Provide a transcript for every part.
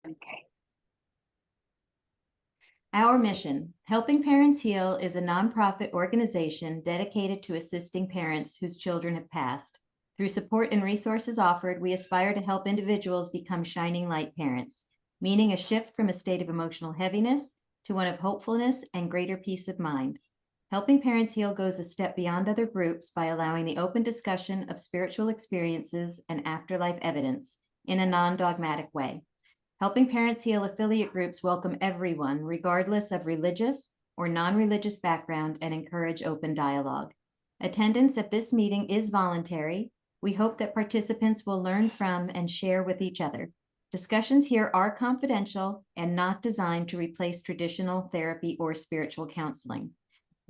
Okay. Our mission, Helping Parents Heal, is a nonprofit organization dedicated to assisting parents whose children have passed. Through support and resources offered, we aspire to help individuals become shining light parents, meaning a shift from a state of emotional heaviness to one of hopefulness and greater peace of mind. Helping Parents Heal goes a step beyond other groups by allowing the open discussion of spiritual experiences and afterlife evidence in a non-dogmatic way. Helping Parents Heal affiliate groups welcome everyone, regardless of religious or non-religious background, and encourage open dialogue. Attendance at this meeting is voluntary. We hope that participants will learn from and share with each other. Discussions here are confidential and not designed to replace traditional therapy or spiritual counseling.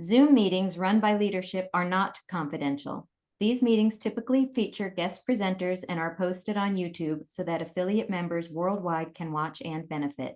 Zoom meetings run by leadership are not confidential. These meetings typically feature guest presenters and are posted on YouTube so that affiliate members worldwide can watch and benefit.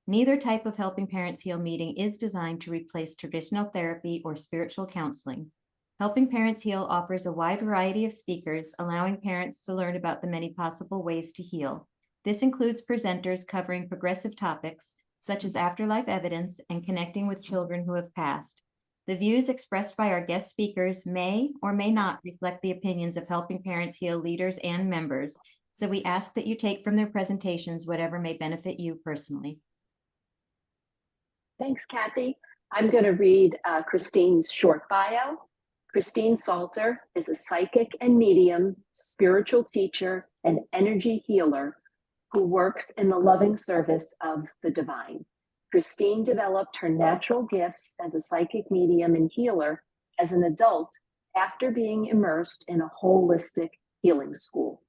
Neither type of Helping Parents Heal meeting is designed to replace traditional therapy or spiritual counseling. Helping Parents Heal offers a wide variety of speakers, allowing parents to learn about the many possible ways to heal. This includes presenters covering progressive topics such as afterlife evidence and connecting with children who have passed. The views expressed by our guest speakers may or may not reflect the opinions of Helping Parents Heal leaders and members, so we ask that you take from their presentations whatever may benefit you personally. Thanks, Kathy. I'm going to read Christine's short bio. Christine Salter is a psychic and medium, spiritual teacher, and energy healer who works in the loving service of the divine. Christine developed her natural gifts as a psychic medium and healer as an adult after being immersed in a holistic healing school.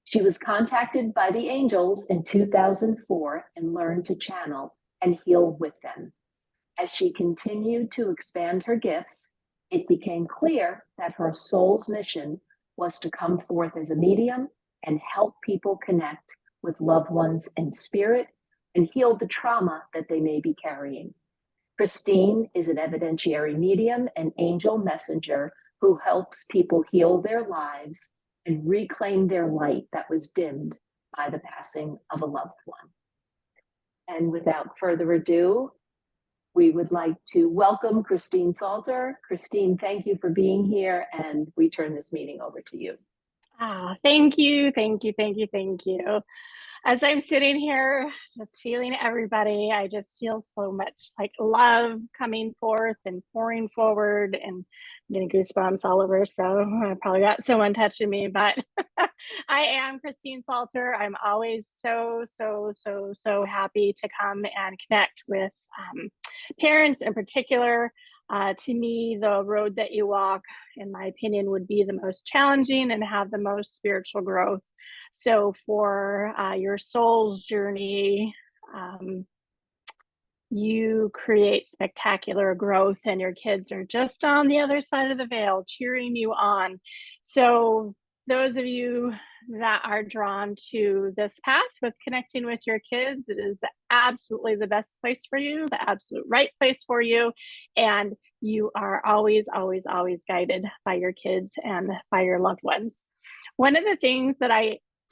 She was contacted by the angels in 2004 and learned to channel and heal with them. As she continued to expand her gifts, it became clear that her soul's mission was to come forth as a medium and help people connect with loved ones in spirit and heal the trauma that they may be carrying. Christine is an evidentiary medium and angel messenger who helps people heal their lives and reclaim their light that was dimmed by the passing of a loved one. And without further ado, we would like to welcome Christine Salter. Christine, thank you for being here, and we turn this meeting over to you. Thank you. As I'm sitting here, just feeling everybody, I just feel so much like love coming forth and pouring forward, and I'm getting goosebumps all over. So I probably got someone touching me, but I am Christine Salter. I'm always so happy to come and connect with parents in particular. To me, the road that you walk, in my opinion, would be the most challenging and have the most spiritual growth. So for your soul's journey, you create spectacular growth, and your kids are just on the other side of the veil cheering you on. So those of you that are drawn to this path with connecting with your kids, it is absolutely the best place for you, the absolute right place for you. And you are always guided by your kids and by your loved ones. One of the things that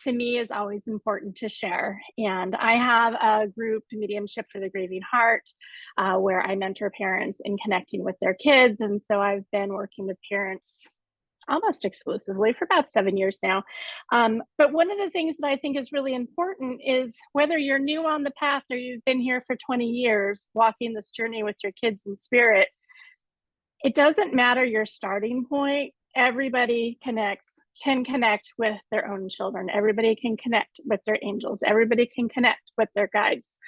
to me is always important to share, and I have a group, Mediumship for the Grieving Heart, where I mentor parents in connecting with their kids. And so I've been working with parents almost exclusively for about 7 years now. But one of the things that I think is really important is, whether you're new on the path or you've been here for 20 years, walking this journey with your kids in spirit, it doesn't matter your starting point. Everybody can connect with their own children. Everybody can connect with their angels. Everybody can connect with their guides.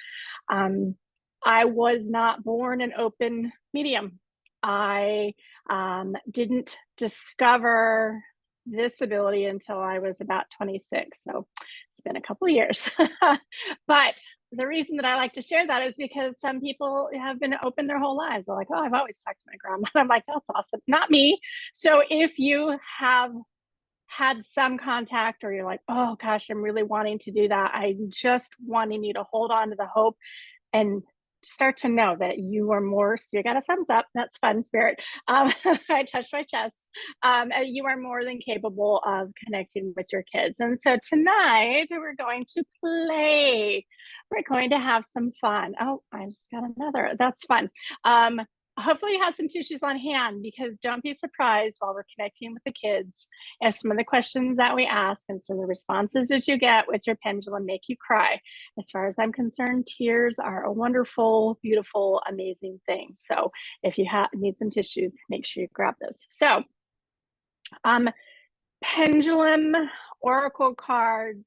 I was not born an open medium. I didn't discover this ability until I was about 26. So it's been a couple of years. But the reason that I like to share that is because some people have been open their whole lives. They're like, oh, I've always talked to my grandma. I'm like, that's awesome. Not me. So if you have had some contact, or you're like, oh gosh, I'm really wanting to do that, I'm just wanting you to hold on to the hope and start to know that you are more, so you got a thumbs up, that's fun, Spirit. I touched my chest. You are more than capable of connecting with your kids. And so tonight we're going to play. We're going to have some fun. Oh, I just got another, that's fun. Hopefully you have some tissues on hand, because don't be surprised while we're connecting with the kids if some of the questions that we ask and some of the responses that you get with your pendulum make you cry. As far as I'm concerned, tears are a wonderful, beautiful, amazing thing. So if you need some tissues, make sure you grab this. So pendulum, oracle cards,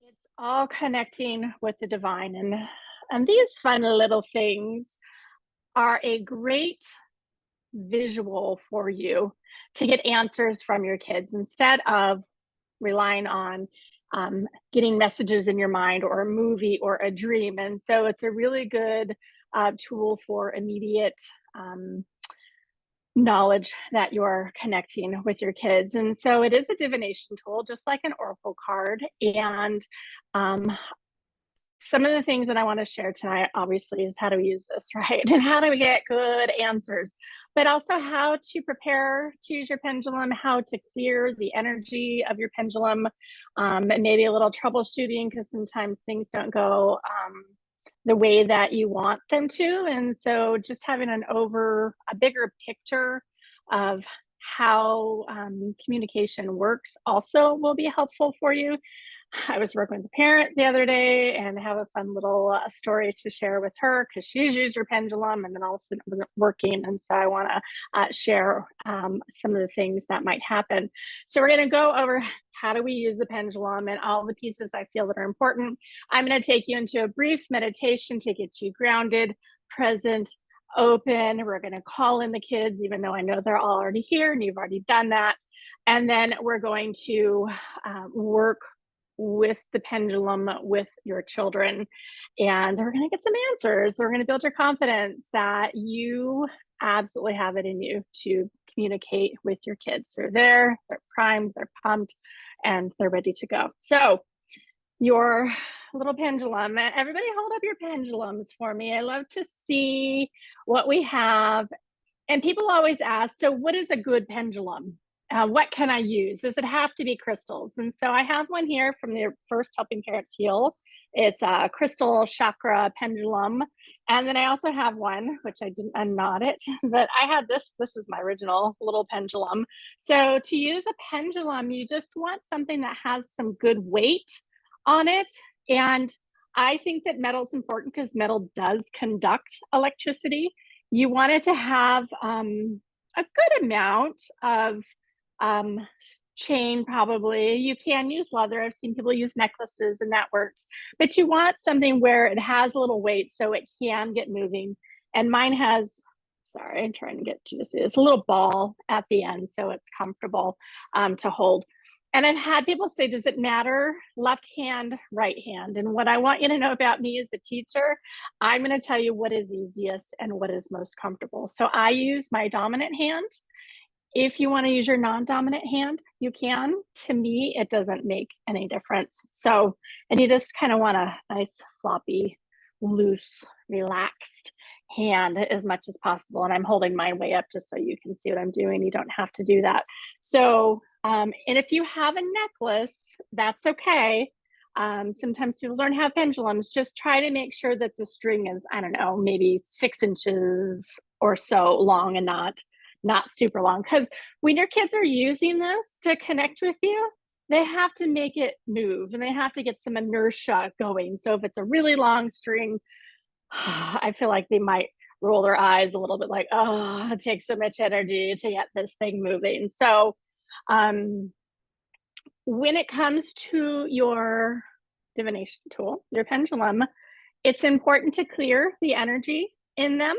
it's all connecting with the divine. And these fun little things are a great visual for you to get answers from your kids instead of relying on getting messages in your mind or a movie or a dream. And so it's a really good tool for immediate knowledge that you're connecting with your kids. And so it is a divination tool, just like an oracle card. And some of the things that I want to share tonight, obviously, is how do we use this, right? And how do we get good answers, but also how to prepare to use your pendulum, how to clear the energy of your pendulum, and maybe a little troubleshooting, because sometimes things don't go the way that you want them to. And so just having a bigger picture of how communication works also will be helpful for you. I was working with a parent the other day and have a fun little story to share with her, because she's used her pendulum and then all of a sudden it wasn't working. And so I want to share some of the things that might happen. So we're going to go over how do we use the pendulum and all the pieces I feel that are important. I'm going to take you into a brief meditation to get you grounded, present, open. We're going to call in the kids, even though I know they're all already here and you've already done that. And then we're going to work with the pendulum with your children, and we're going to get some answers. We're going to build your confidence that you absolutely have it in you to communicate with your kids. They're there, they're primed, they're pumped, and they're ready to go. So your little pendulum, everybody hold up your pendulums for me. I love to see what we have. And people always ask, so what is a good pendulum? What can I use? Does it have to be crystals? And so I have one here from the first Helping Parents Heal. It's a crystal chakra pendulum. And then I also have one, which I didn't unknot it, but I had this was my original little pendulum. So to use a pendulum, you just want something that has some good weight on it. And I think that metal is important because metal does conduct electricity. You want it to have a good amount of chain, probably. You can use leather. I've seen people use necklaces and that works, but you want something where it has a little weight so it can get moving. And mine has, sorry, I'm trying to get you to see this, a little ball at the end so it's comfortable to hold. And I've had people say, does it matter left hand, right hand? And what I want you to know about me as a teacher, I'm going to tell you what is easiest and what is most comfortable. So I use my dominant hand. If you want to use your non-dominant hand, you can. To me, it doesn't make any difference. So, and you just kind of want a nice, floppy, loose, relaxed hand as much as possible. And I'm holding mine way up just so you can see what I'm doing. You don't have to do that. So, and if you have a necklace, that's okay. Sometimes people don't have pendulums. Just try to make sure that the string is, I don't know, maybe 6 inches or so long and not super long, because when your kids are using this to connect with you, they have to make it move and they have to get some inertia going. So if it's a really long string, I feel like they might roll their eyes a little bit like, oh, it takes so much energy to get this thing moving. So when it comes to your divination tool, your pendulum, it's important to clear the energy in them.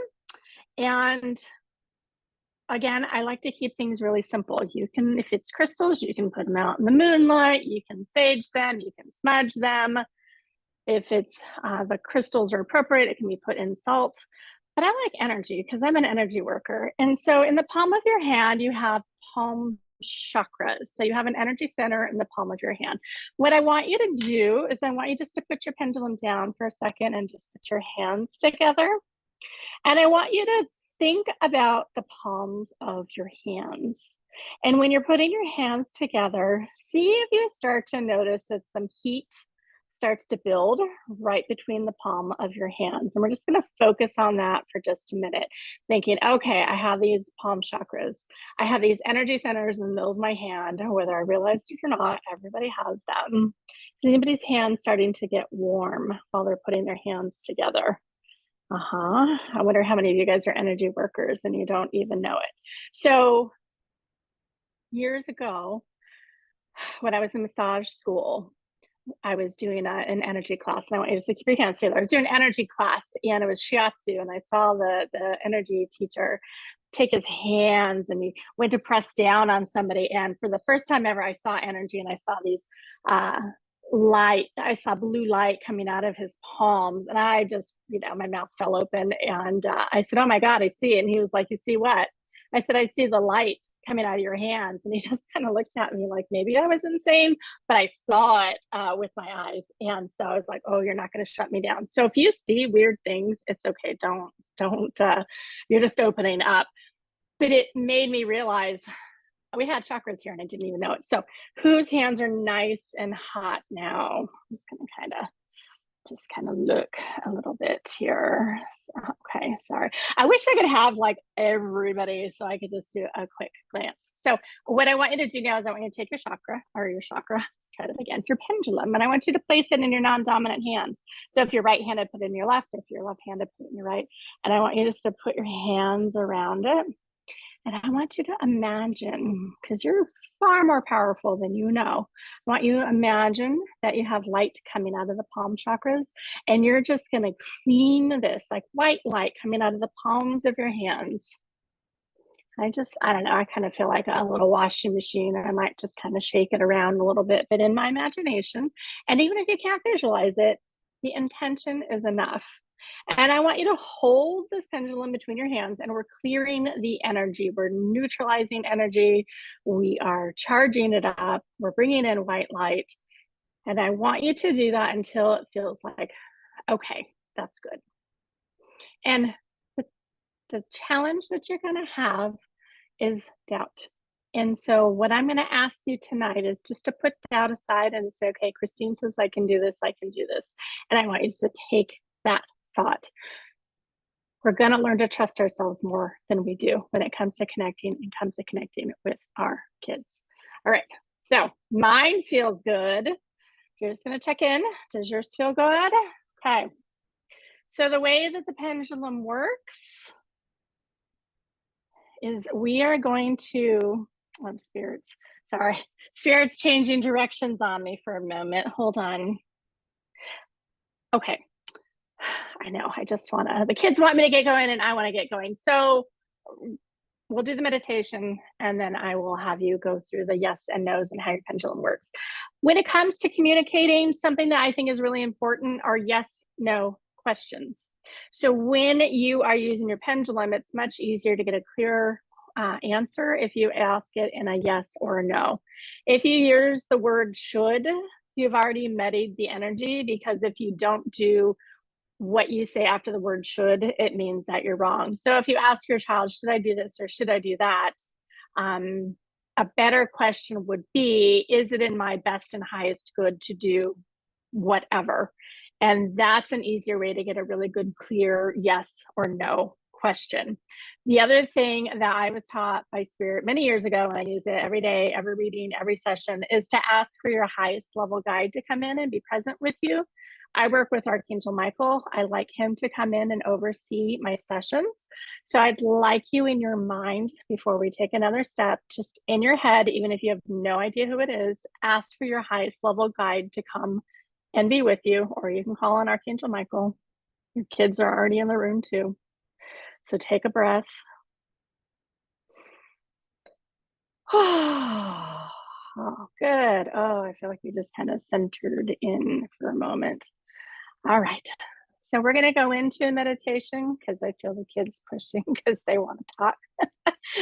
And again, I like to keep things really simple. You can, if it's crystals, you can put them out in the moonlight, you can sage them, you can smudge them. If it's the crystals are appropriate, it can be put in salt. But I like energy because I'm an energy worker. And so in the palm of your hand, you have palm chakras. So you have an energy center in the palm of your hand. What I want you to do is I want you just to put your pendulum down for a second and just put your hands together. And I want you to think about the palms of your hands. And when you're putting your hands together, see if you start to notice that some heat starts to build right between the palm of your hands. And we're just going to focus on that for just a minute, thinking, okay, I have these palm chakras. I have these energy centers in the middle of my hand, whether I realized it or not, everybody has them. Is anybody's hands starting to get warm while they're putting their hands together? I wonder how many of you guys are energy workers and you don't even know it. So years ago, when I was in massage school, I was doing an energy class, and I want you to just keep your hands together. I was doing an energy class, and it was shiatsu, and I saw the energy teacher take his hands, and he went to press down on somebody. And for the first time ever, I saw energy, and I saw these I saw blue light coming out of his palms, and I just, my mouth fell open, and I said, "Oh my God, I see it." And he was like, "You see what?" I said, "I see the light coming out of your hands." And he just kind of looked at me like maybe I was insane, but I saw it with my eyes. And so I was like, "Oh, you're not going to shut me down." So if you see weird things, it's okay. Don't, you're just opening up. But it made me realize we had chakras here and I didn't even know it. So whose hands are nice and hot now? I'm just going to kind of look a little bit here. Okay, sorry. I wish I could have like everybody so I could just do a quick glance. So what I want you to do now is I want you to take your chakra, let's try that again, your pendulum, and I want you to place it in your non-dominant hand. So if you're right-handed, put it in your left. If you're left-handed, put it in your right. And I want you just to put your hands around it. And I want you to imagine, because you're far more powerful than you know, I want you to imagine that you have light coming out of the palm chakras, and you're just going to clean this, like white light coming out of the palms of your hands. I don't know, I kind of feel like a little washing machine, or I might just kind of shake it around a little bit, but in my imagination, and even if you can't visualize it, the intention is enough. And I want you to hold this pendulum between your hands, and we're clearing the energy. We're neutralizing energy. We are charging it up. We're bringing in white light. And I want you to do that until it feels like, okay, that's good. And the challenge that you're going to have is doubt. And so what I'm going to ask you tonight is just to put doubt aside and say, okay, Christine says I can do this, I can do this. And I want you to take that thought. We're going to learn to trust ourselves more than we do when it comes to connecting with our kids. All right, so mine feels good. You're just going to check in. Does yours feel good? Okay. So the way that the pendulum works is we are going to, spirits changing directions on me for a moment. Hold on. Okay. I know, the kids want me to get going and I want to get going. So we'll do the meditation and then I will have you go through the yes and no's and how your pendulum works. When it comes to communicating, something that I think is really important are yes, no questions. So when you are using your pendulum, it's much easier to get a clearer answer if you ask it in a yes or a no. If you use the word should, you've already muddied the energy, because if you don't do what you say after the word should, it means that you're wrong. So if you ask your child, should I do this or should I do that? A better question would be, is it in my best and highest good to do whatever? And that's an easier way to get a really good, clear yes or no question. The other thing that I was taught by Spirit many years ago, and I use it every day, every reading, every session, is to ask for your highest level guide to come in and be present with you. I work with Archangel Michael. I like him to come in and oversee my sessions. So I'd like you in your mind, before we take another step, just in your head, even if you have no idea who it is, ask for your highest level guide to come and be with you, or you can call on Archangel Michael. Your kids are already in the room too. So take a breath. Oh, good. Oh, I feel like we just kind of centered in for a moment. All right. So we're going to go into a meditation because I feel the kids pushing because they want to talk.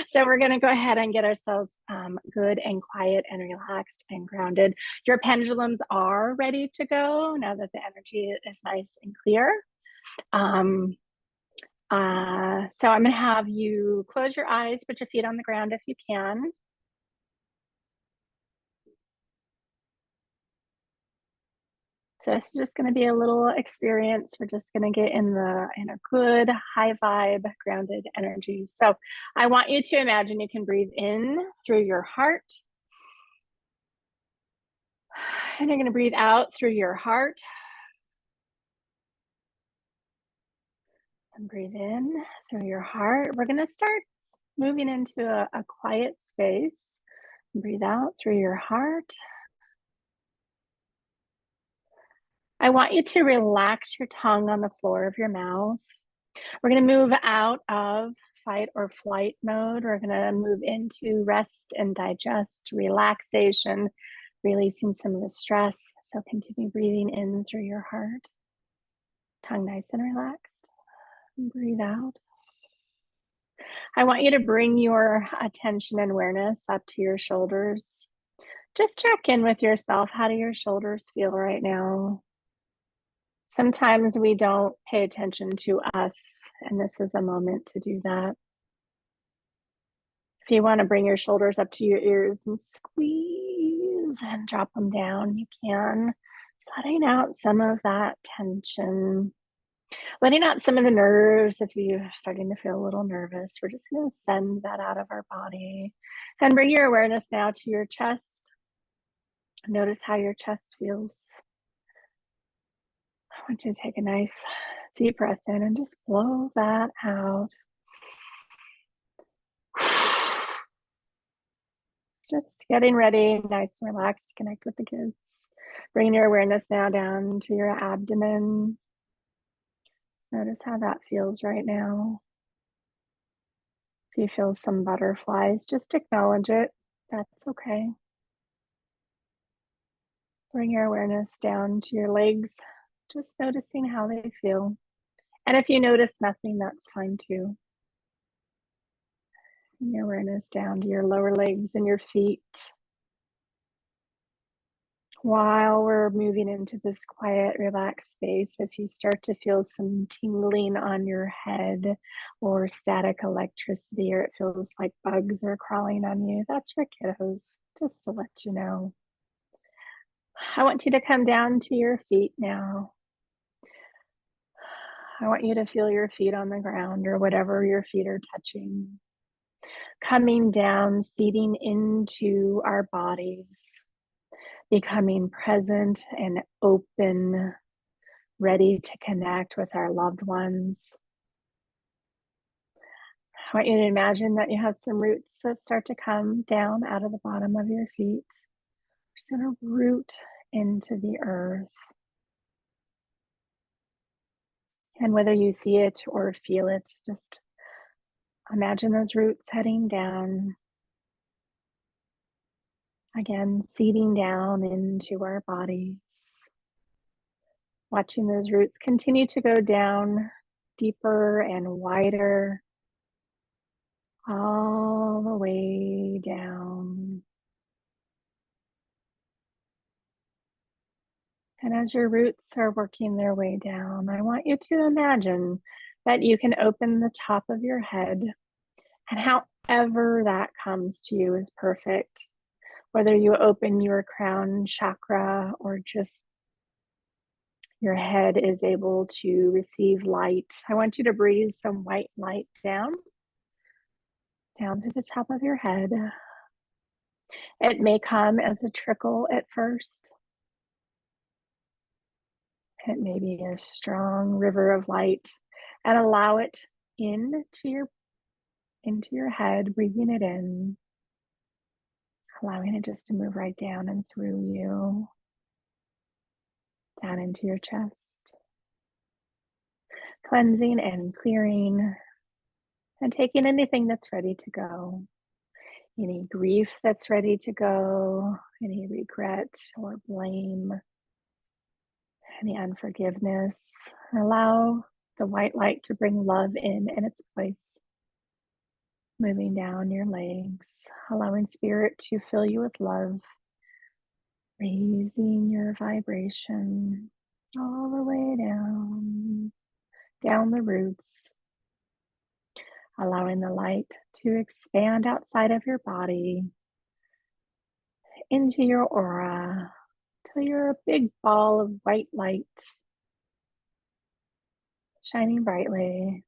So we're going to go ahead and get ourselves good and quiet and relaxed and grounded. Your pendulums are ready to go now that the energy is nice and clear. So I'm going to have you close your eyes, put your feet on the ground if you can. So this is just going to be a little experience. We're just going to get in a good high vibe, grounded energy. So I want you to imagine you can breathe in through your heart. And you're going to breathe out through your heart. And breathe in through your heart. We're going to start moving into a quiet space. Breathe out through your heart. I want you to relax your tongue on the floor of your mouth. We're going to move out of fight or flight mode. We're going to move into rest and digest, relaxation, releasing some of the stress. So continue breathing in through your heart. Tongue nice and relaxed. And breathe out. I want you to bring your attention and awareness up to your shoulders. Just check in with yourself. How do your shoulders feel right now? Sometimes we don't pay attention to us, and this is a moment to do that. If you want to bring your shoulders up to your ears and squeeze and drop them down, you can. Letting out some of that tension, letting out some of the nerves. If you're starting to feel a little nervous, we're just going to send that out of our body and bring your awareness now to your chest. Notice how your chest feels. I want you to take a nice deep breath in and just blow that out. Just getting ready, nice and relaxed to connect with the kids. Bring your awareness now down to your abdomen. Just notice how that feels right now. If you feel some butterflies, just acknowledge it. That's okay. Bring your awareness down to your legs, just noticing how they feel. And if you notice nothing, that's fine too. Bring your awareness down to your lower legs and your feet. While we're moving into this quiet, relaxed space, if you start to feel some tingling on your head or static electricity, or it feels like bugs are crawling on you, that's for kiddos, just to let you know. I want you to come down to your feet now. I want you to feel your feet on the ground or whatever your feet are touching. Coming down, seating into our bodies. Becoming present and open, ready to connect with our loved ones. I want you to imagine that you have some roots that start to come down out of the bottom of your feet. Just going to root into the earth. And whether you see it or feel it, just imagine those roots heading down. Again, seeding down into our bodies. Watching those roots continue to go down deeper and wider, all the way down. And as your roots are working their way down, I want you to imagine that you can open the top of your head, and however that comes to you is perfect. Whether you open your crown chakra or just your head is able to receive light. I want you to breathe some white light down to the top of your head. It may come as a trickle at first. It may be a strong river of light, and allow it into your head, breathing it in, allowing it just to move right down and through you, down into your chest, cleansing and clearing, and taking anything that's ready to go, any grief that's ready to go, any regret or blame, any unforgiveness. Allow the white light to bring love in its place. Moving down your legs, allowing spirit to fill you with love, raising your vibration all the way down the roots, allowing the light to expand outside of your body into your aura till you're a big ball of white light shining brightly.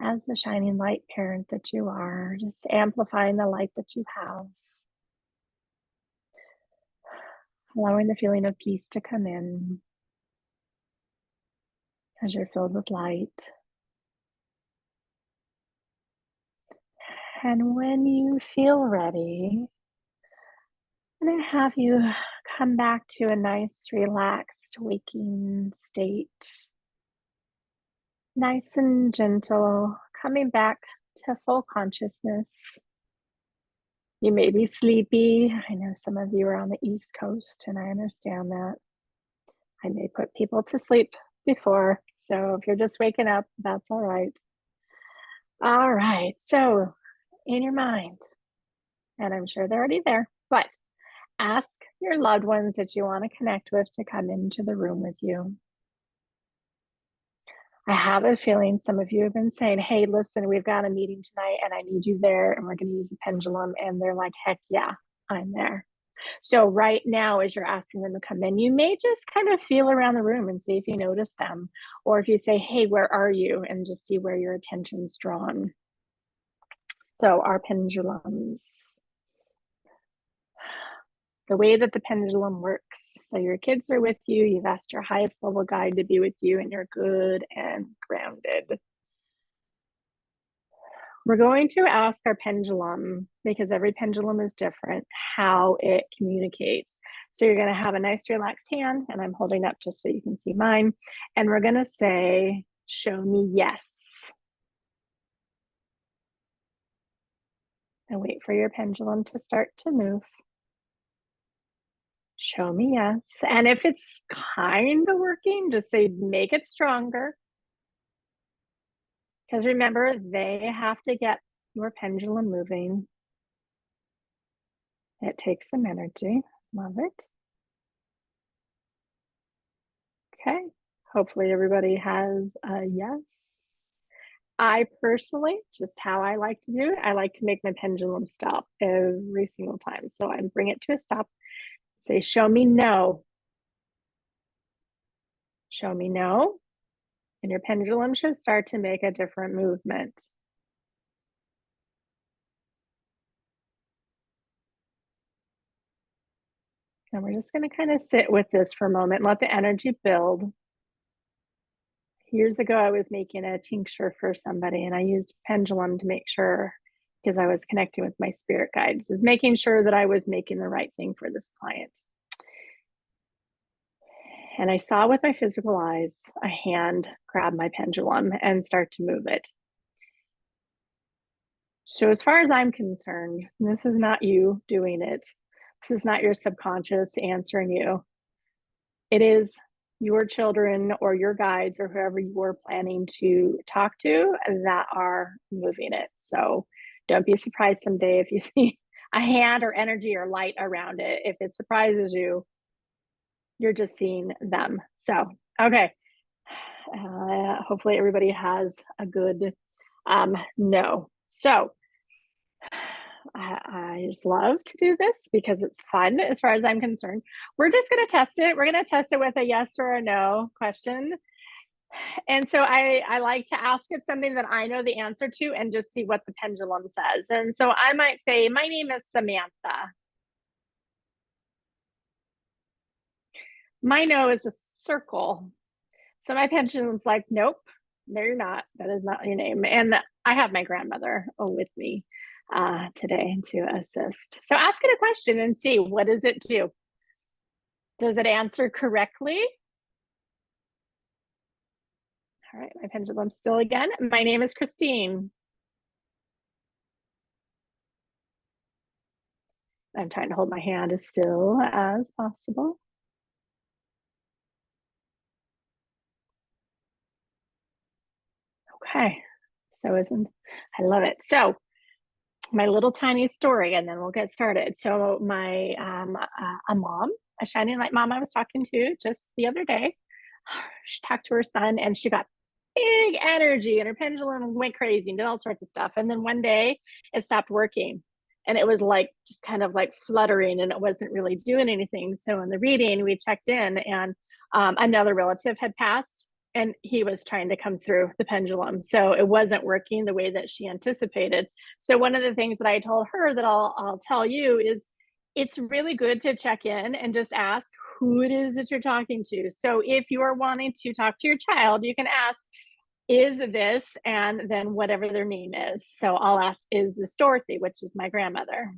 As the shining light parent that you are, just amplifying the light that you have, allowing the feeling of peace to come in as you're filled with light. And when you feel ready, I'm going to have you come back to a nice, relaxed, waking state. Nice and gentle, coming back to full consciousness. You may be sleepy. I know some of you are on the East Coast, and I understand that. I may put people to sleep before, so if you're just waking up, that's all right. All right, so in your mind, and I'm sure they're already there, but ask your loved ones that you want to connect with to come into the room with you. I have a feeling some of you have been saying, hey, listen, we've got a meeting tonight and I need you there and we're going to use the pendulum. And they're like, heck yeah, I'm there. So right now, as you're asking them to come in, you may just kind of feel around the room and see if you notice them. Or if you say, hey, where are you? And just see where your attention's drawn. So our pendulums. The way that the pendulum works. So your kids are with you, you've asked your highest level guide to be with you, and you're good and grounded. We're going to ask our pendulum, because every pendulum is different, how it communicates. So you're going to have a nice relaxed hand, and I'm holding up just so you can see mine. And we're going to say, show me yes. And wait for your pendulum to start to move. Show me yes. And if it's kind of working, just say, make it stronger. Because remember, they have to get your pendulum moving. It takes some energy. Love it. Okay. Hopefully everybody has a yes. I personally, just how I like to do it, I like to make my pendulum stop every single time. So I bring it to a stop. Say, show me no. Show me no. And your pendulum should start to make a different movement. And we're just going to kind of sit with this for a moment and let the energy build. Years ago, I was making a tincture for somebody and I used a pendulum to make sure, because I was connecting with my spirit guides, is making sure that I was making the right thing for this client. And I saw with my physical eyes a hand grab my pendulum and start to move it. So as far as I'm concerned, this is not you doing it. This is not your subconscious answering you. It is your children or your guides or whoever you are planning to talk to that are moving it. So don't be surprised someday if you see a hand or energy or light around it. If it surprises you, you're just seeing them. So, okay. Hopefully everybody has a good no. So I just love to do this because it's fun as far as I'm concerned. We're just going to test it. We're going to test it with a yes or a no question. And so I like to ask it something that I know the answer to and just see what the pendulum says. And so I might say, my name is Samantha. My no is a circle. So my pendulum's like, nope, no, you're not. That is not your name. And I have my grandmother with me today to assist. So ask it a question and see, what does it do? Does it answer correctly? All right, my pendulum still again. My name is Christine. I'm trying to hold my hand as still as possible. Okay, so I love it. So my little tiny story, and then we'll get started. So my a mom, a shining light mom I was talking to just the other day, she talked to her son and she got big energy and her pendulum went crazy and did all sorts of stuff. And then one day it stopped working and it was like just kind of like fluttering and it wasn't really doing anything. So in the reading, we checked in and another relative had passed and he was trying to come through the pendulum. So it wasn't working the way that she anticipated. So one of the things that I told her that I'll tell you is it's really good to check in and just ask who it is that you're talking to. So if you are wanting to talk to your child, you can ask, is this, and then whatever their name is. So I'll ask, is this Dorothy, which is my grandmother.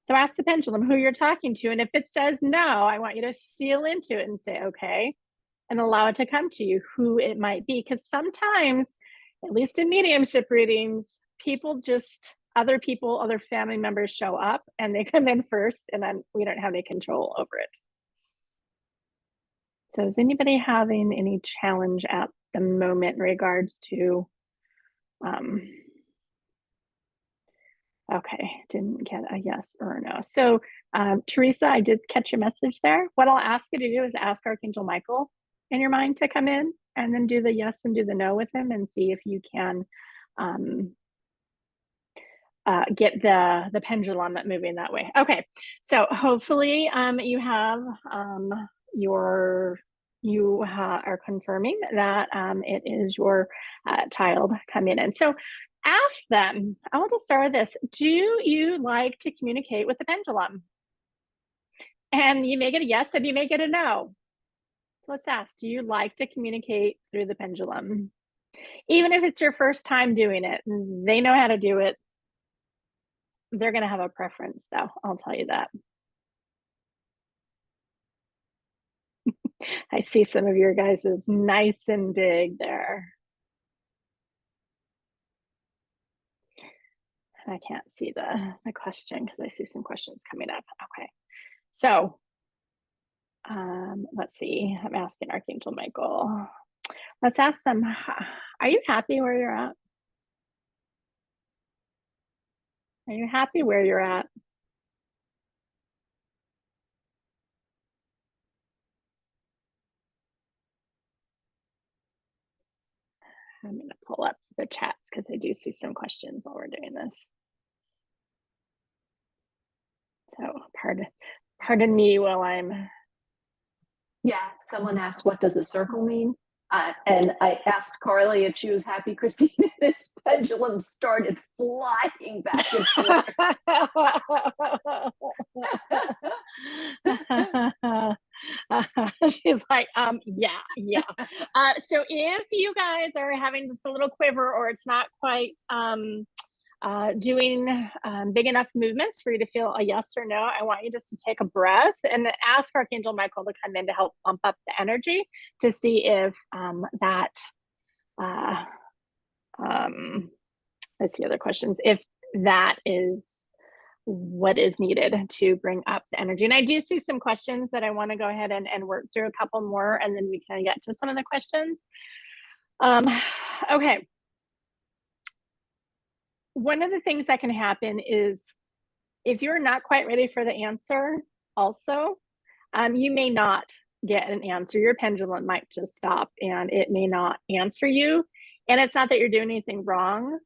So ask the pendulum who you're talking to. And if it says no, I want you to feel into it and say, okay, and allow it to come to you who it might be. Because sometimes, at least in mediumship readings, other people, other family members show up and they come in first, and then we don't have any control over it. So is anybody having any challenge at the moment in regards to, okay, didn't get a yes or a no. So Teresa, I did catch your message there. What I'll ask you to do is ask Archangel Michael in your mind to come in and then do the yes and do the no with him and see if you can get the pendulum moving that way. Okay, so hopefully you have you are confirming that it is your child coming in. So ask them, I want to start with this. Do you like to communicate with the pendulum? And you may get a yes and you may get a no. Let's ask, do you like to communicate through the pendulum? Even if it's your first time doing it, they know how to do it. They're going to have a preference though, I'll tell you that. I see some of your guys is nice and big there. I can't see the question because I see some questions coming up. Okay, so let's see. I'm asking Archangel Michael. Let's ask them, are you happy where you're at? Are you happy where you're at? I'm going to pull up the chats because I do see some questions while we're doing this. So pardon me while I'm. Yeah, someone asked, what does a circle mean? And I asked Carly if she was happy. Christine, this pendulum started flying back and forth. She's like, yeah. So if you guys are having just a little quiver or it's not quite doing big enough movements for you to feel a yes or no, I want you just to take a breath and ask Archangel Michael to come in to help pump up the energy to see if let's see other questions, if that is what is needed to bring up the energy. And I do see some questions that I want to go ahead and work through a couple more, and then we can get to some of the questions. Okay. One of the things that can happen is if you're not quite ready for the answer also, you may not get an answer. Your pendulum might just stop and it may not answer you. And it's not that you're doing anything wrong.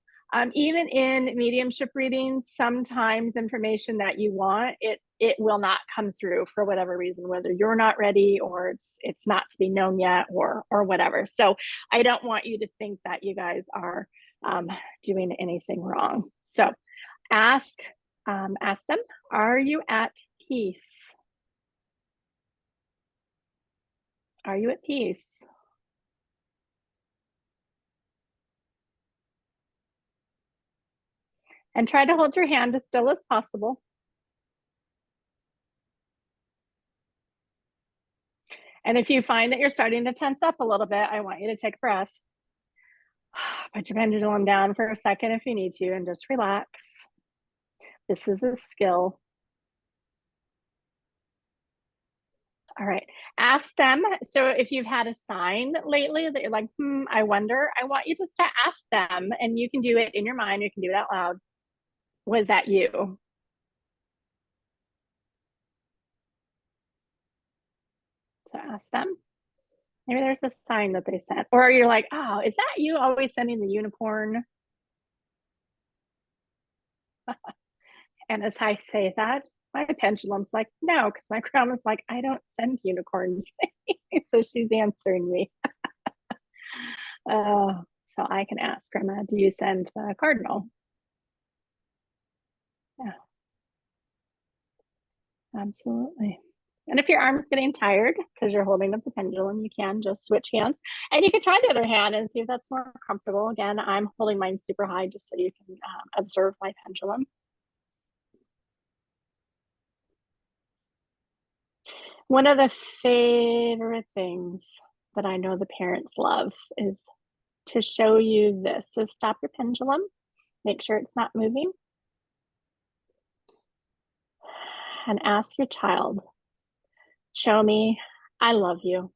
Even in mediumship readings, sometimes information that you want, it will not come through for whatever reason, whether you're not ready or it's not to be known yet or whatever. So I don't want you to think that you guys are doing anything wrong. So ask them, are you at peace? Are you at peace? And try to hold your hand as still as possible. And if you find that you're starting to tense up a little bit, I want you to take a breath. Put your pendulum down for a second if you need to and just relax. This is a skill. All right. Ask them. So if you've had a sign lately that you're like, I wonder, I want you just to ask them, and you can do it in your mind. You can do it out loud. Was that you? So ask them. Maybe there's a sign that they sent. Or you're like, oh, is that you always sending the unicorn? And as I say that, my pendulum's like, no, because my grandma's like, I don't send unicorns. So she's answering me. So I can ask Grandma, do you send the cardinal? Yeah, absolutely. And if your arm's getting tired because you're holding up the pendulum, you can just switch hands. And you can try the other hand and see if that's more comfortable. Again, I'm holding mine super high just so you can observe my pendulum. One of the favorite things that I know the parents love is to show you this. So stop your pendulum, make sure it's not moving, and ask your child, show me I love you.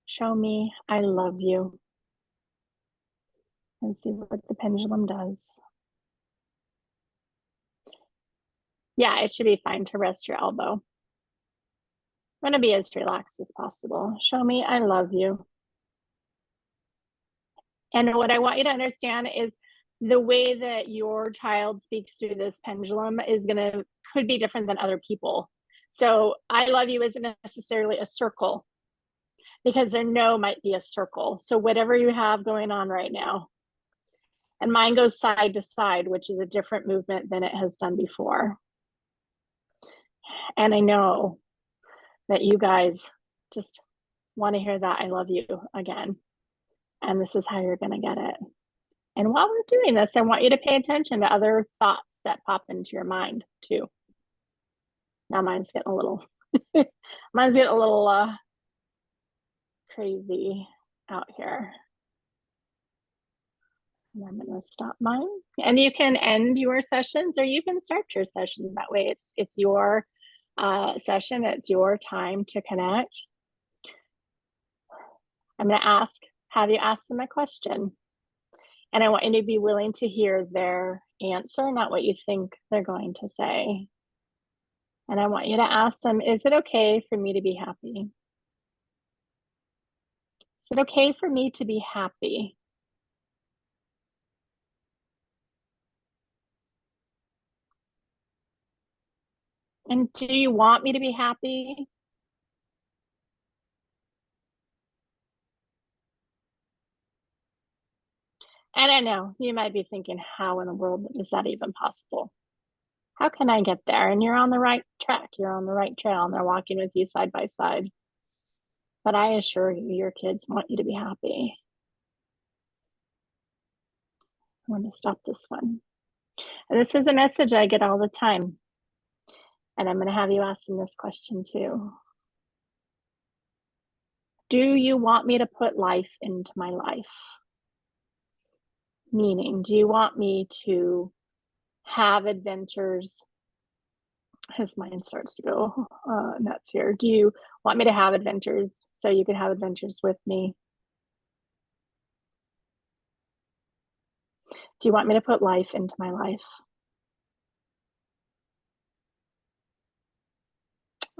Show me I love you. And see what the pendulum does. Yeah, it should be fine to rest your elbow. I'm going to be as relaxed as possible. Show me I love you. And what I want you to understand is the way that your child speaks through this pendulum could be different than other people. So I love you isn't necessarily a circle, because their no might be a circle. So whatever you have going on right now. And mine goes side to side, which is a different movement than it has done before. And I know that you guys just want to hear that I love you again. And this is how you're going to get it. And while we're doing this, I want you to pay attention to other thoughts that pop into your mind too. Now mine's getting a little, crazy out here. And I'm going to stop mine. And you can end your sessions or you can start your session. That way it's your session. It's your time to connect. I'm going to have you ask them a question. And I want you to be willing to hear their answer, not what you think they're going to say. And I want you to ask them, is it okay for me to be happy? Is it okay for me to be happy? And do you want me to be happy? And I know you might be thinking, how in the world is that even possible? How can I get there? And you're on the right track. You're on the right trail and they're walking with you side by side. But I assure you, your kids want you to be happy. I'm going to stop this one. And this is a message I get all the time. And I'm going to have you ask them this question too. Do you want me to put life into my life? Meaning, do you want me to have adventures? His mind starts to go nuts here. Do you want me to have adventures so you can have adventures with me? Do you want me to put life into my life?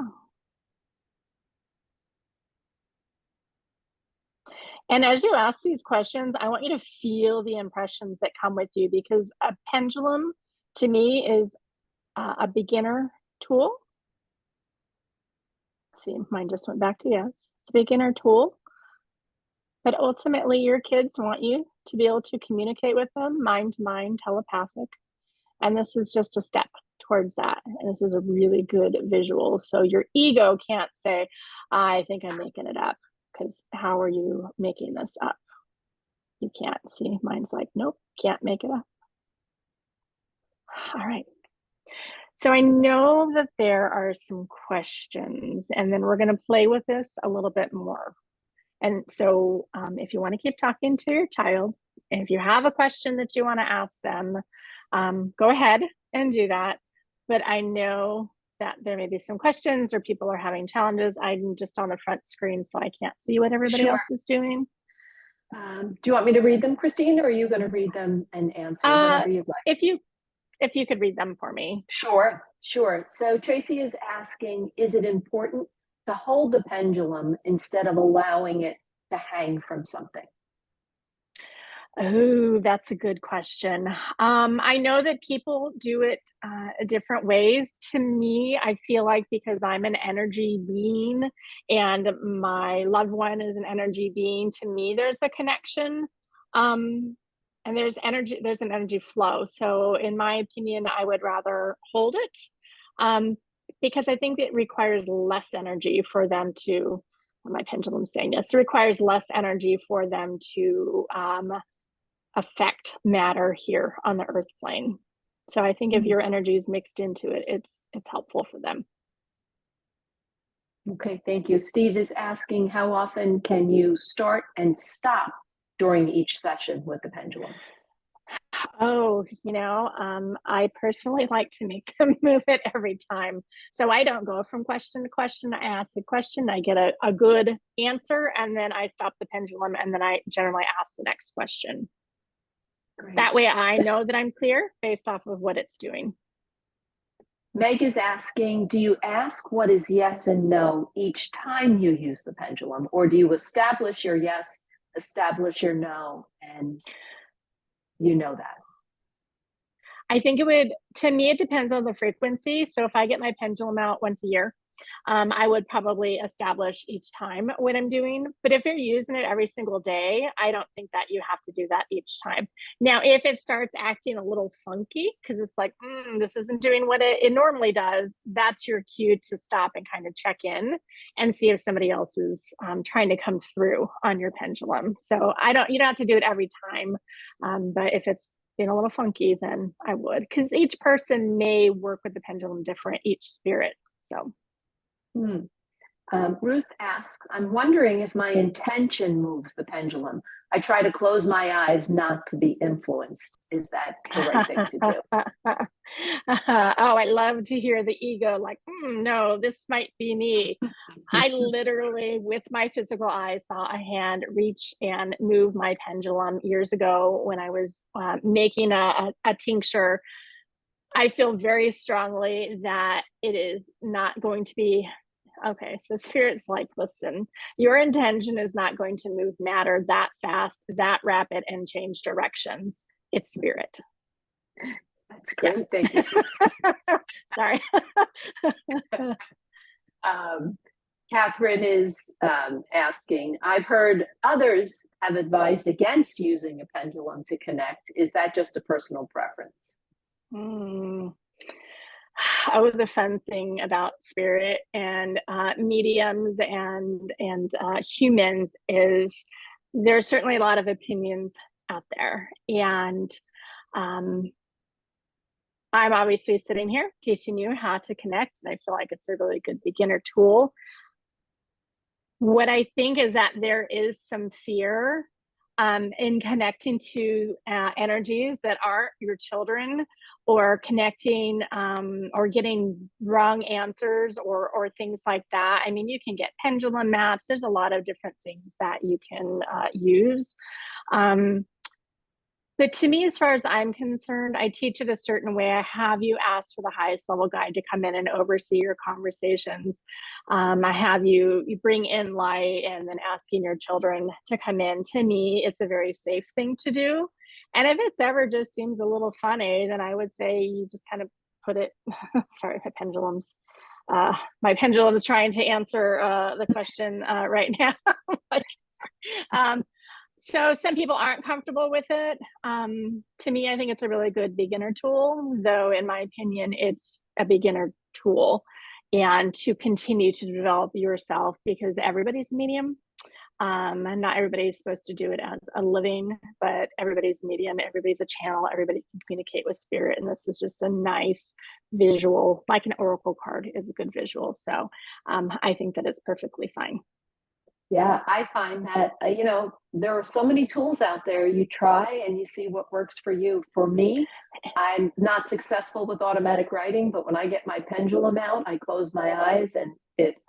Oh. And as you ask these questions, I want you to feel the impressions that come with you, because a pendulum to me is a beginner tool. See, mine just went back to yes. It's a beginner tool. But ultimately, your kids want you to be able to communicate with them mind to mind, telepathic. And this is just a step towards that. And this is a really good visual. So your ego can't say, I think I'm making it up, because how are you making this up? You can't. See, mine's like, nope, can't make it up. All right. So I know that there are some questions, and then we're going to play with this a little bit more. And so if you want to keep talking to your child, and if you have a question that you want to ask them, go ahead and do that. But I know that there may be some questions or people are having challenges. I'm just on the front screen, so I can't see what everybody Sure. else is doing. Do you want me to read them, Christine, or are you going to read them and answer whatever you'd like? If you could read them for me. Sure. So Tracy is asking, is it important to hold the pendulum instead of allowing it to hang from something? Oh, that's a good question. I know that people do it different ways. To me, I feel like because I'm an energy being and my loved one is an energy being, to me, there's a connection. And there's an energy flow. So in my opinion, I would rather hold it because I think it requires less energy for them to, my pendulum's saying this, it requires less energy for them to affect matter here on the earth plane. So I think if your energy is mixed into it, it's helpful for them. Okay, thank you. Steve is asking, how often can you start and stop during each session with the pendulum? Oh, I personally like to make them move it every time. So I don't go from question to question. I ask a question, I get a good answer, and then I stop the pendulum, and then I generally ask the next question. Great. That way I know that I'm clear based off of what it's doing. Meg is asking, do you ask what is yes and no each time you use the pendulum, or do you establish your yes, establish your no, and you know that? I think to me, it depends on the frequency. So if I get my pendulum out once a year, I would probably establish each time what I'm doing. But if you're using it every single day, I don't think that you have to do that each time. Now, if it starts acting a little funky, because it's like, this isn't doing what it normally does, that's your cue to stop and kind of check in and see if somebody else is trying to come through on your pendulum. So you don't have to do it every time. But if it's being a little funky, then I would, because each person may work with the pendulum different, each spirit. So Ruth asks, I'm wondering if my intention moves the pendulum. I try to close my eyes not to be influenced. Is that the right thing to do? Oh, I love to hear the ego like, no, this might be me. I literally, with my physical eyes, saw a hand reach and move my pendulum years ago when I was making a tincture. I feel very strongly that it is not going to be okay. So spirit's like, listen, your intention is not going to move matter that fast, that rapid, and change directions. It's spirit. That's great. Yeah. Thank you, Christine. Sorry. Catherine is asking, I've heard others have advised against using a pendulum to connect. Is that just a personal preference? Oh, the fun thing about spirit and mediums and humans is there's certainly a lot of opinions out there. And I'm obviously sitting here teaching you how to connect, and I feel like it's a really good beginner tool. What I think is that there is some fear in connecting to energies that aren't your children, or connecting or getting wrong answers or things like that. I mean, you can get pendulum maps. There's a lot of different things that you can use. But to me, as far as I'm concerned, I teach it a certain way. I have you ask for the highest level guide to come in and oversee your conversations. I have you bring in light and then asking your children to come in. To me, it's a very safe thing to do. And if it's ever just seems a little funny, then I would say you just kind of put it, sorry, my pendulum is trying to answer the question right now. So some people aren't comfortable with it. To me, I think it's a really good beginner tool, though in my opinion, it's a beginner tool, and to continue to develop yourself, because everybody's a medium. And not everybody's supposed to do it as a living, but everybody's a medium, everybody's a channel, everybody can communicate with spirit. And this is just a nice visual, like an oracle card is a good visual. So I think that it's perfectly fine. Yeah, I find that, there are so many tools out there. You try and you see what works for you. For me, I'm not successful with automatic writing, but when I get my pendulum out, I close my eyes and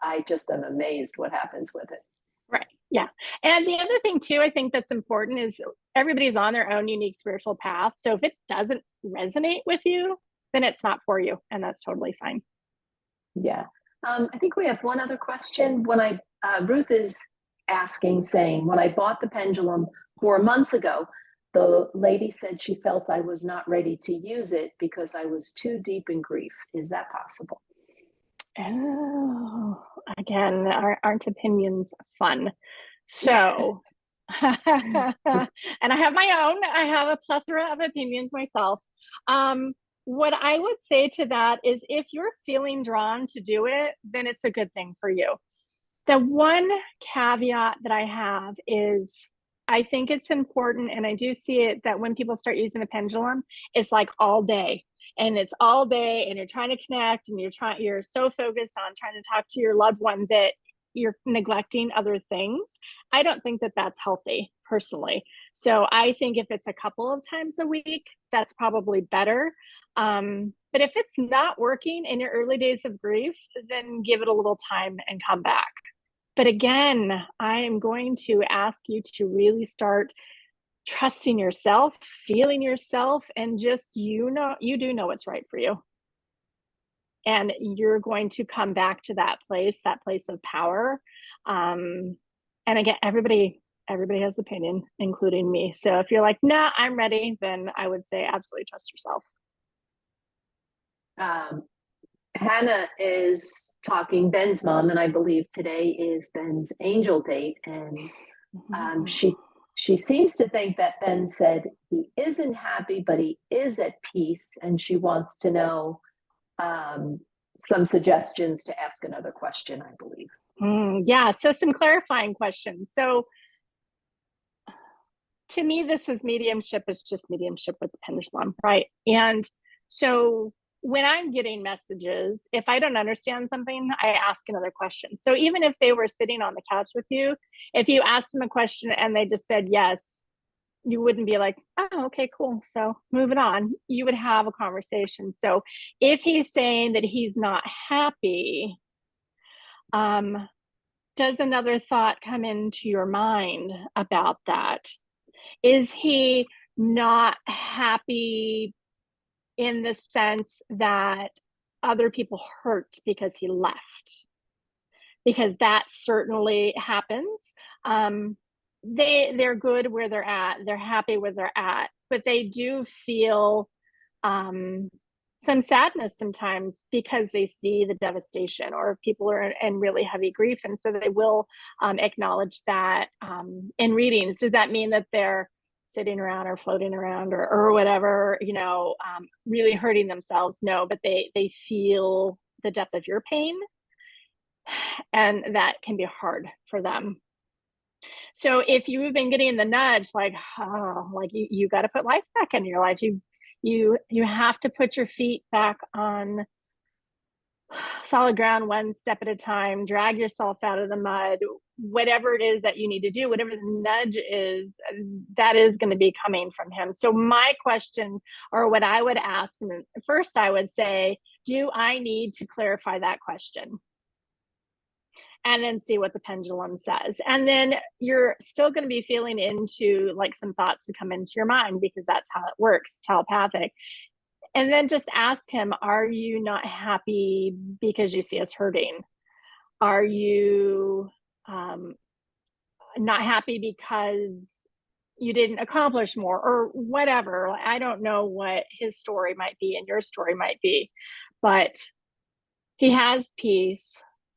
I just am amazed what happens with it. Right. Yeah. And the other thing too, I think that's important is everybody's on their own unique spiritual path. So if it doesn't resonate with you, then it's not for you. And that's totally fine. Yeah. I think we have one other question. Ruth is asking, saying, when I bought the pendulum 4 months ago, the lady said she felt I was not ready to use it because I was too deep in grief. Is that possible? Oh, again, aren't opinions fun? So, and I have my own, I have a plethora of opinions myself. What I would say to that is if you're feeling drawn to do it, then it's a good thing for you. The one caveat that I have is I think it's important, and I do see it that when people start using the pendulum, it's like all day. And it's all day, and you're trying to connect, and you're so focused on trying to talk to your loved one that you're neglecting other things. I don't think that that's healthy personally. So I think if it's a couple of times a week, that's probably better. But if it's not working in your early days of grief, then give it a little time and come back. But again, I am going to ask you to really start trusting yourself, feeling yourself, and just, you do know what's right for you. And you're going to come back to that place of power. And again, everybody has opinion, including me. So if you're like, nah, I'm ready, then I would say absolutely trust yourself. Hannah is talking, Ben's mom, and I believe today is Ben's angel date. And she seems to think that Ben said he isn't happy, but he is at peace. And she wants to know some suggestions to ask another question, I believe. Yeah, so some clarifying questions. So to me, this is mediumship. It's just mediumship with the pendulum, right? And so when I'm getting messages, if I don't understand something, I ask another question. So even if they were sitting on the couch with you, if you asked them a question and they just said yes, you wouldn't be like, oh, okay, cool. So moving on. You would have a conversation. So if he's saying that he's not happy, does another thought come into your mind about that? Is he not happy in the sense that other people hurt because he left? Because that certainly happens. They're good where they're at. They're happy where they're at, but they do feel some sadness sometimes because they see the devastation or people are in really heavy grief. And so they will acknowledge that in readings. Does that mean that they're sitting around or floating around or whatever, really hurting themselves? No, but they feel the depth of your pain, and that can be hard for them. So if you've been getting the nudge, like, oh, like you got to put life back in your life, you have to put your feet back on solid ground, one step at a time, drag yourself out of the mud, whatever it is that you need to do, whatever the nudge is, that is going to be coming from him. So my question, or what I would ask first, I would say, do I need to clarify that question? And then see what the pendulum says. And then you're still going to be feeling into like some thoughts to come into your mind, because that's how it works, telepathic. And then just ask him, are you not happy because you see us hurting? Are you not happy because you didn't accomplish more or whatever? I don't know what his story might be and your story might be, but he has peace.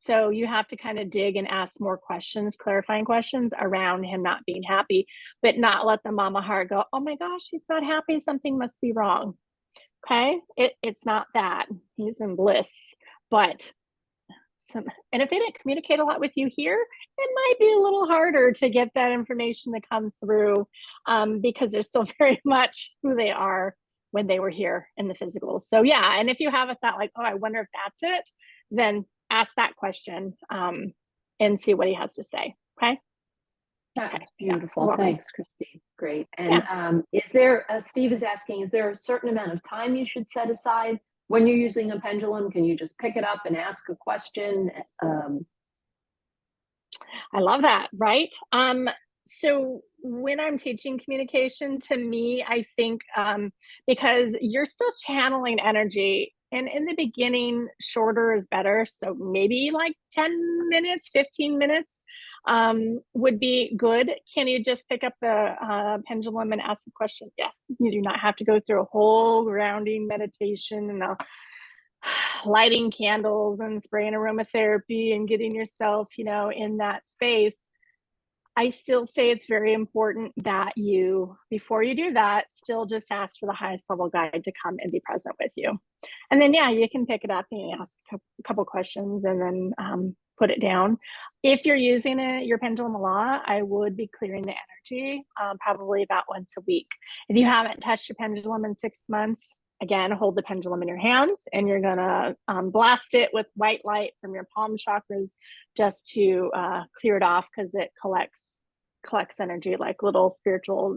So you have to kind of dig and ask more questions, clarifying questions around him not being happy, but not let the mama heart go, oh my gosh, he's not happy. Something must be wrong. Okay. It's not that. He's in bliss. But and if they didn't communicate a lot with you here, it might be a little harder to get that information to come through because they're still very much who they are when they were here in the physical. So yeah, and if you have a thought like, oh, I wonder if that's it, then ask that question and see what he has to say. Okay. That's Okay. beautiful. Yeah. Thanks, Christine. Great. And is there, Steve is asking, is there a certain amount of time you should set aside when you're using a pendulum? Can you just pick it up and ask a question? I love that, right? So when I'm teaching communication, to me, I think because you're still channeling energy, and in the beginning, shorter is better. So maybe like 10 minutes, 15 minutes would be good. Can you just pick up the pendulum and ask a question? Yes, you do not have to go through a whole grounding meditation and lighting candles and spraying aromatherapy and getting yourself, in that space. I still say it's very important that you, before you do that, still just ask for the highest level guide to come and be present with you. And then, you can pick it up and ask a couple questions and then put it down. If you're using your pendulum a lot, I would be clearing the energy probably about once a week. If you haven't touched your pendulum in 6 months, again, hold the pendulum in your hands and you're gonna blast it with white light from your palm chakras just to clear it off, because it collects energy like little spiritual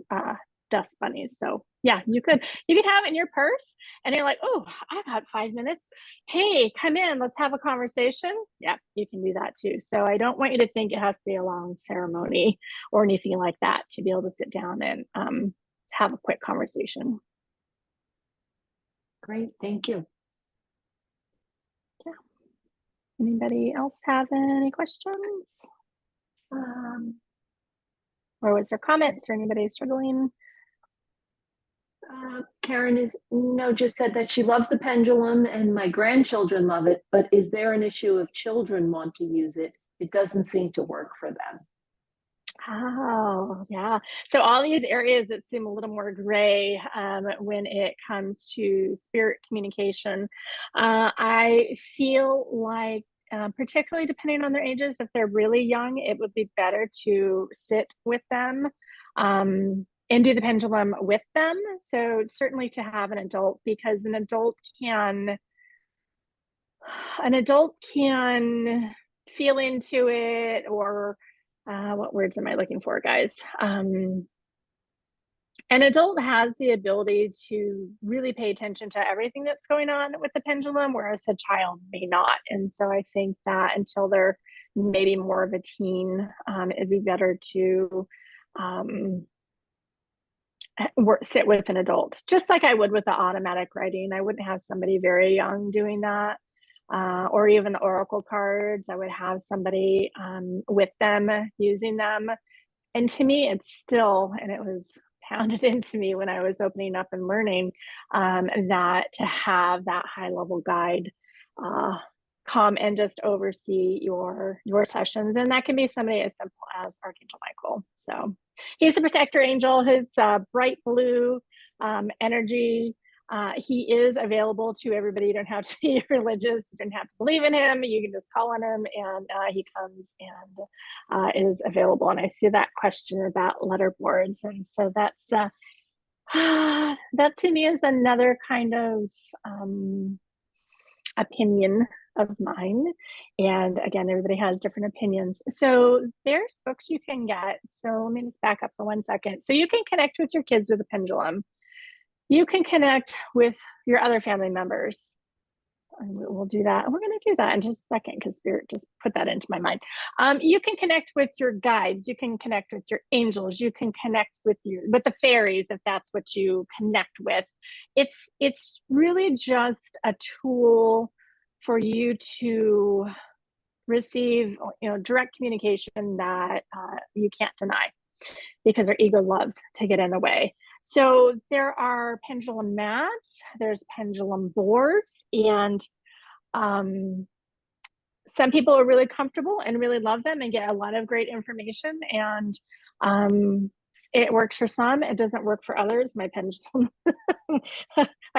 dust bunnies. So yeah, you could have it in your purse and you're like, oh, I've got 5 minutes. Hey, come in, let's have a conversation. Yeah, you can do that too. So I don't want you to think it has to be a long ceremony or anything like that to be able to sit down and have a quick conversation. Great, thank you. Yeah. Anybody else have any questions? Or was there comments or anybody struggling? Karen just said that she loves the pendulum and my grandchildren love it, but is there an issue if children want to use it? It doesn't seem to work for them. Oh, yeah. So all these areas that seem a little more gray when it comes to spirit communication, I feel like, particularly depending on their ages, if they're really young, it would be better to sit with them and do the pendulum with them. So certainly to have an adult, because an adult can feel into it, or what words am I looking for, guys? An adult has the ability to really pay attention to everything that's going on with the pendulum, whereas a child may not. And so I think that until they're maybe more of a teen, it'd be better to sit with an adult, just like I would with the automatic writing. I wouldn't have somebody very young doing that. Or even the oracle cards, I would have somebody with them using them. And to me, it's still, and it was pounded into me when I was opening up and learning, that to have that high level guide come and just oversee your sessions. And that can be somebody as simple as Archangel Michael. So he's a protector angel. His bright blue energy, he is available to everybody. You don't have to be religious. You don't have to believe in him. You can just call on him and he comes and is available. And I see that question about letter boards. And so that's, that to me is another kind of opinion of mine. And again, everybody has different opinions. So there's books you can get. So let me just back up for 1 second. So you can connect with your kids with a pendulum. You can connect with your other family members. And we'll do that. We're going to do that in just a second because Spirit just put that into my mind. You can connect with your guides. You can connect with your angels. You can connect with the fairies if that's what you connect with. It's really just a tool for you to receive, direct communication that you can't deny, because our ego loves to get in the way. So there are pendulum mats, there's pendulum boards, and some people are really comfortable and really love them and get a lot of great information. And it works for some, it doesn't work for others. My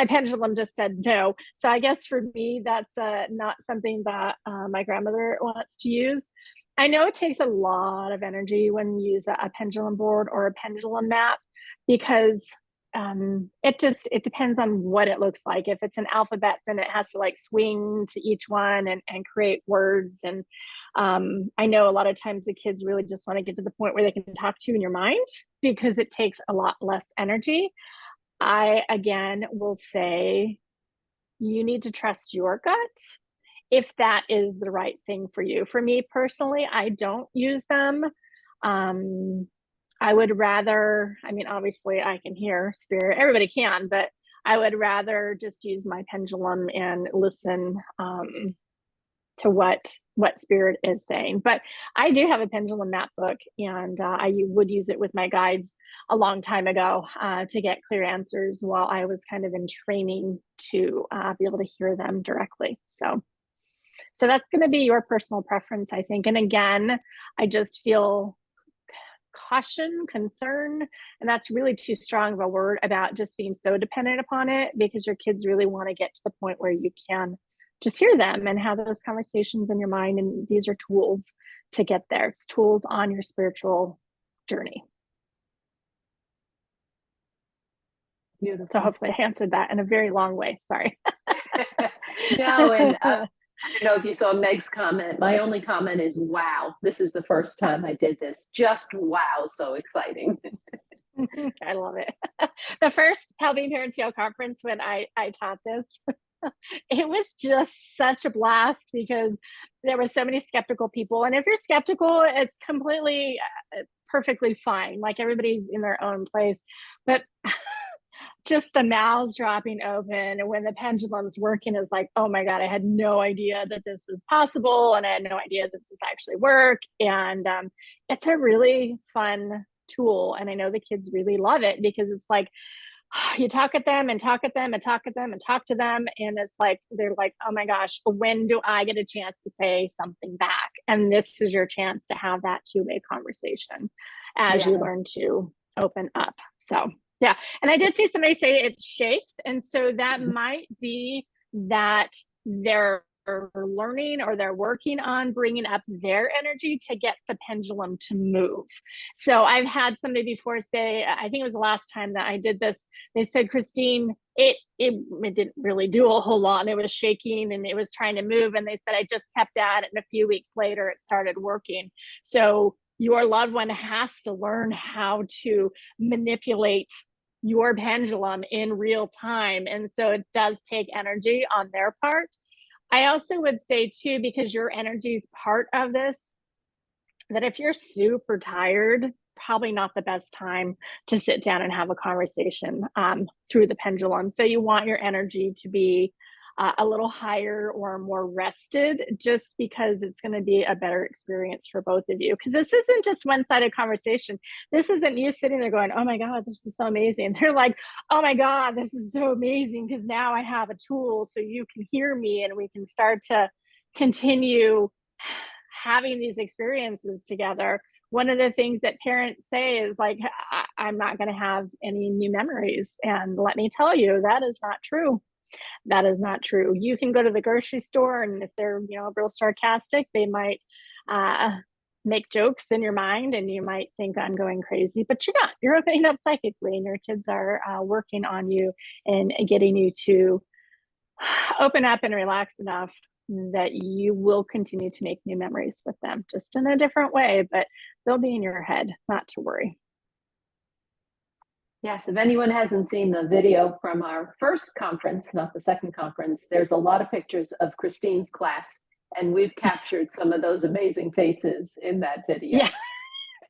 pendulum just said no. So I guess for me, that's not something that my grandmother wants to use. I know it takes a lot of energy when you use a pendulum board or a pendulum mat, because it depends on what it looks like. If it's an alphabet, then it has to like swing to each one and create words. And I know a lot of times the kids really just want to get to the point where they can talk to you in your mind because it takes a lot less energy. I, again, will say you need to trust your gut if that is the right thing for you. For me personally, I don't use them. I would rather, I mean, obviously I can hear spirit, everybody can, but I would rather just use my pendulum and listen to what spirit is saying. But I do have a pendulum map book, and I would use it with my guides a long time ago to get clear answers while I was kind of in training to be able to hear them directly. So that's going to be your personal preference, I think. And again, I just feel caution, concern, and that's really too strong of a word about just being so dependent upon it, because your kids really want to get to the point where you can just hear them and have those conversations in your mind. And these are tools to get there. It's tools on your spiritual journey. Beautiful. So hopefully I answered that in a very long way. Sorry. No, and I don't know if you saw Meg's comment. My only comment is, wow, this is the first time I did this. Just wow, so exciting. I love it. The first Helping Parents Heal conference when I taught this, it was just such a blast because there were so many skeptical people. And if you're skeptical, it's completely perfectly fine. Like everybody's in their own place. But just the mouths dropping open when the pendulum's working is like, oh my God, I had no idea that this was possible. And I had no idea this was actually work. And it's a really fun tool. And I know the kids really love it because it's like, you talk at them and talk at them and talk at them and talk to them. And it's like, they're like, oh my gosh, when do I get a chance to say something back? And this is your chance to have that two-way conversation as you learn to open up. So, yeah. And I did see somebody say it shakes. And so that might be that they're learning or they're working on bringing up their energy to get the pendulum to move. So I've had somebody before say, I think it was the last time that I did this, they said, Christine, it didn't really do a whole lot. And it was shaking and it was trying to move. And they said, I just kept at it. And a few weeks later, it started working. So your loved one has to learn how to manipulate your pendulum in real time. And so it does take energy on their part. I also would say too, because your energy is part of this, that if you're super tired, probably not the best time to sit down and have a conversation through the pendulum. So you want your energy to be a little higher or more rested, just because it's going to be a better experience for both of you. Because this isn't just one-sided conversation. This isn't you sitting there going, oh my God, this is so amazing. They're like, oh my God, this is so amazing because now I have a tool so you can hear me and we can start to continue having these experiences together. One of the things that parents say is like, I'm not going to have any new memories. And let me tell you, that is not true. That is not true. You can go to the grocery store, and if they're, real sarcastic, they might make jokes in your mind, and you might think I'm going crazy, but you're not. You're opening up psychically, and your kids are working on you and getting you to open up and relax enough that you will continue to make new memories with them, just in a different way, but they'll be in your head, not to worry. Yes, if anyone hasn't seen the video from our first conference, not the second conference, there's a lot of pictures of Christine's class, and we've captured some of those amazing faces in that video. Yeah,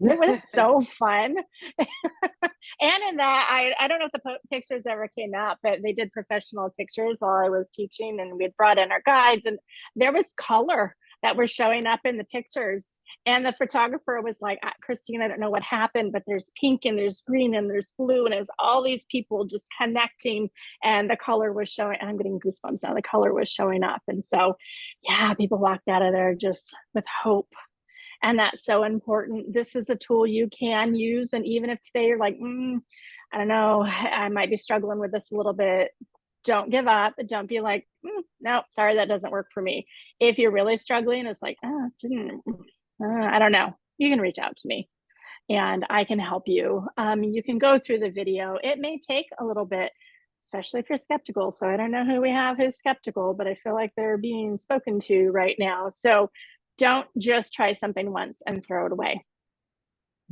it was so fun. And in that, I don't know if the pictures ever came out, but they did professional pictures while I was teaching, and we had brought in our guides, and there was color that were showing up in the pictures. And the photographer was like, Christine, I don't know what happened, but there's pink and there's green and there's blue. And it was all these people just connecting, and the color was showing. I'm getting goosebumps now. The color was showing up. And so, yeah, people walked out of there just with hope. And that's so important. This is a tool you can use. And even if today you're like, I don't know, I might be struggling with this a little bit, don't give up. Don't be like, no, sorry, that doesn't work for me. If you're really struggling, it's like, I don't know, you can reach out to me. and I can help you. You can go through the video. It may take a little bit, especially if you're skeptical. So I don't know who we have who's skeptical, but I feel like they're being spoken to right now. So don't just try something once and throw it away.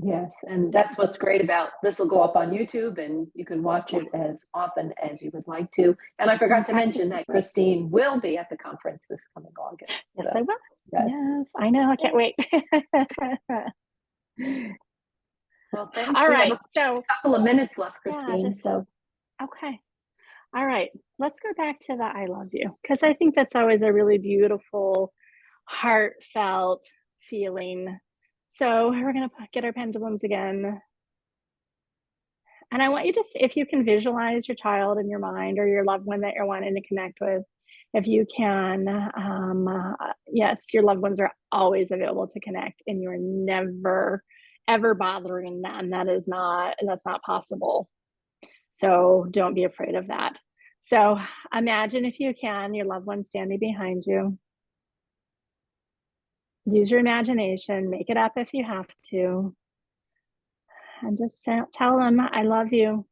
Yes, and that's what's great about this. Will go up on YouTube and you can watch it as often as you would like to. And I forgot to mention that Christine will be at the conference this coming August. Yes, I will. Yes. Yes, I know. I can't wait. Well, thanks. All We right. have just a couple of minutes left, Christine. Okay. All right. Let's go back to the I love you, because I think that's always a really beautiful, heartfelt feeling. So we're going to get our pendulums again. And I want you to, if you can visualize your child in your mind or your loved one that you're wanting to connect with, if you can, yes, your loved ones are always available to connect, and you're never, ever bothering them. That's not possible. So don't be afraid of that. So imagine, if you can, your loved one standing behind you. Use your imagination, make it up if you have to. And just tell them, I love you,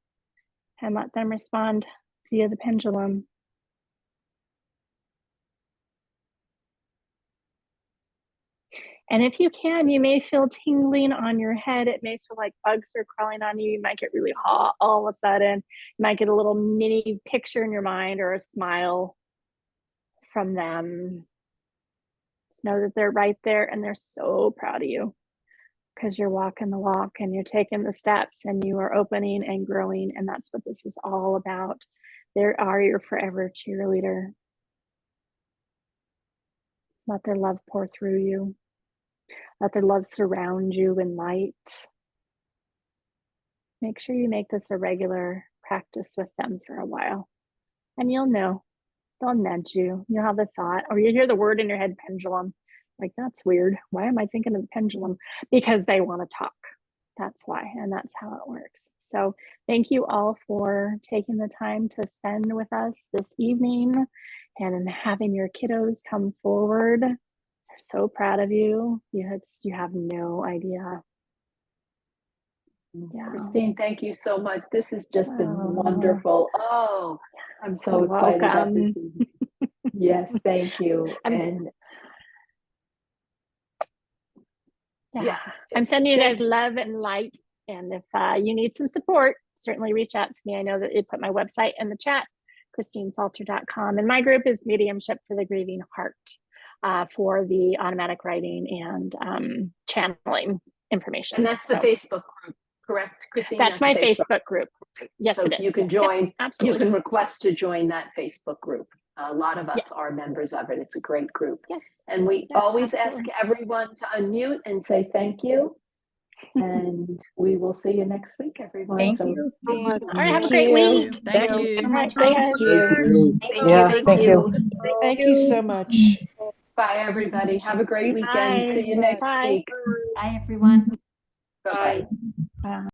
and let them respond via the pendulum. And if you can, you may feel tingling on your head. It may feel like bugs are crawling on you. You might get really hot all of a sudden. You might get a little mini picture in your mind or a smile from them. Just know that they're right there and they're so proud of you, because you're walking the walk and you're taking the steps and you are opening and growing. And that's what this is all about. They are your forever cheerleader. Let their love pour through you. Let their love surround you in light. Make sure you make this a regular practice with them for a while. And you'll know. They'll nudge you. You'll have the thought, or you hear the word in your head, pendulum. Like, that's weird. Why am I thinking of the pendulum? Because they want to talk. That's why. And that's how it works. So thank you all for taking the time to spend with us this evening and having your kiddos come forward. They're so proud of you. You have no idea. Yeah. Christine, thank you so much. This has just been wonderful. Oh, I'm so excited about this evening. Yes, thank you. And yes, I'm sending you guys love and light. And if you need some support, certainly reach out to me. I know that you put my website in the chat, christinesalter.com. And my group is Mediumship for the Grieving Heart, for the automatic writing and channeling information. And that's the Facebook group, correct, Christine? That's my Facebook group. Yes, so it is. You can join. Yep, absolutely. You can request to join that Facebook group. A lot of us are members of it. It's a great group. Yes. And we always ask everyone to unmute and say thank you. And we will see you next week, everyone. Thank you. All right, have a great week. Thank you. All right, bye guys. Thank you. Thank you so much. Bye, everybody. Have a great weekend. Bye. See you next week. Bye, everyone. Bye.